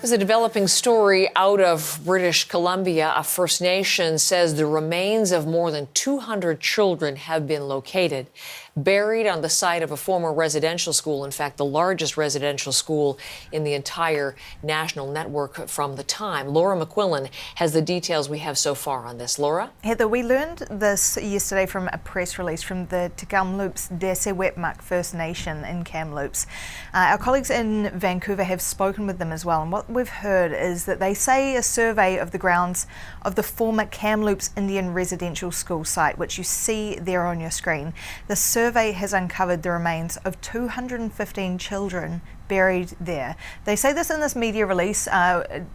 There's a developing story out of British Columbia. A First Nation says the remains of more than 200 children have been located, buried on the site of a former residential school. In fact, the largest residential school in the entire national network from the time. Laura McQuillan has the details we have so far on this. Laura? Heather, we learned this yesterday from a press release from the Tk'emlups Secwépemc First Nation in Kamloops. Our colleagues in Vancouver have spoken with them as well, and what we've heard is that they say a survey of the grounds of the former Kamloops Indian Residential school site, which you see there on your screen. The survey has uncovered the remains of 215 children buried there. They say this in this media release,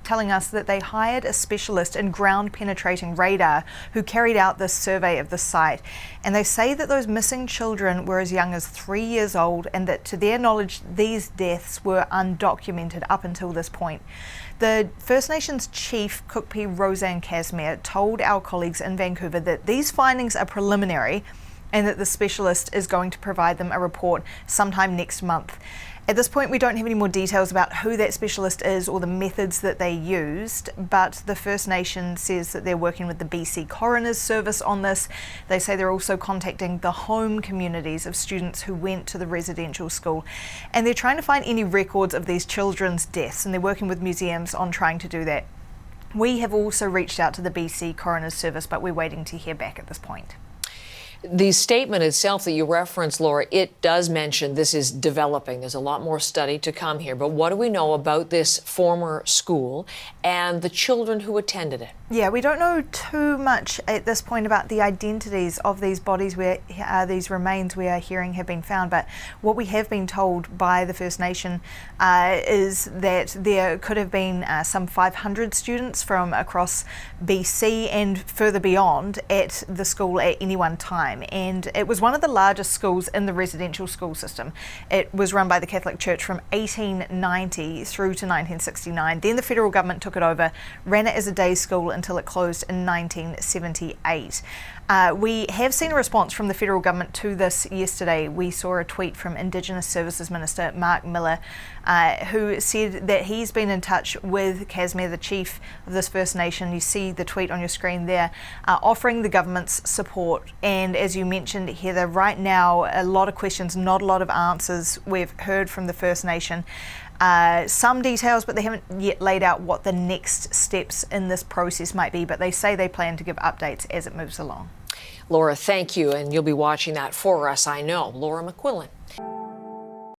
telling us that they hired a specialist in ground penetrating radar who carried out this survey of the site. And they say that those missing children were as young as 3 years old, and that to their knowledge these deaths were undocumented up until this point. The First Nations Chief Tk'emlups Rosanne Casimir told our colleagues in Vancouver that these findings are preliminary and that the specialist is going to provide them a report sometime next month. At this point, we don't have any more details about who that specialist is or the methods that they used, but the First Nation says that they're working with the BC Coroner's Service on this. They say they're also contacting the home communities of students who went to the residential school, and they're trying to find any records of these children's deaths, and they're working with museums on trying to do that. We have also reached out to the BC Coroner's Service, but we're waiting to hear back at this point. The statement itself that you referenced, Laura, it does mention this is developing. There's a lot more study to come here. But what do we know about this former school and the children who attended it? Yeah, we don't know too much at this point about the identities of these bodies where these remains we are hearing have been found. But what we have been told by the First Nation is that there could have been some 500 students from across BC and further beyond at the school at any one time. And it was one of the largest schools in the residential school system. It was run by the Catholic Church from 1890 through to 1969. Then the federal government took it over, ran it as a day school until it closed in 1978. We have seen a response from the federal government to this yesterday. We saw a tweet from Indigenous Services Minister Mark Miller, who said that he's been in touch with Casimir, the chief of this First Nation. You see the tweet on your screen there, offering the government's support. And as you mentioned, Heather, right now a lot of questions, not a lot of answers. We've heard from the First Nation some details, but they haven't yet laid out what the next steps in this process might be, but they say they plan to give updates as it moves along. Laura, thank you, and you'll be watching that for us, I know. Laura McQuillan.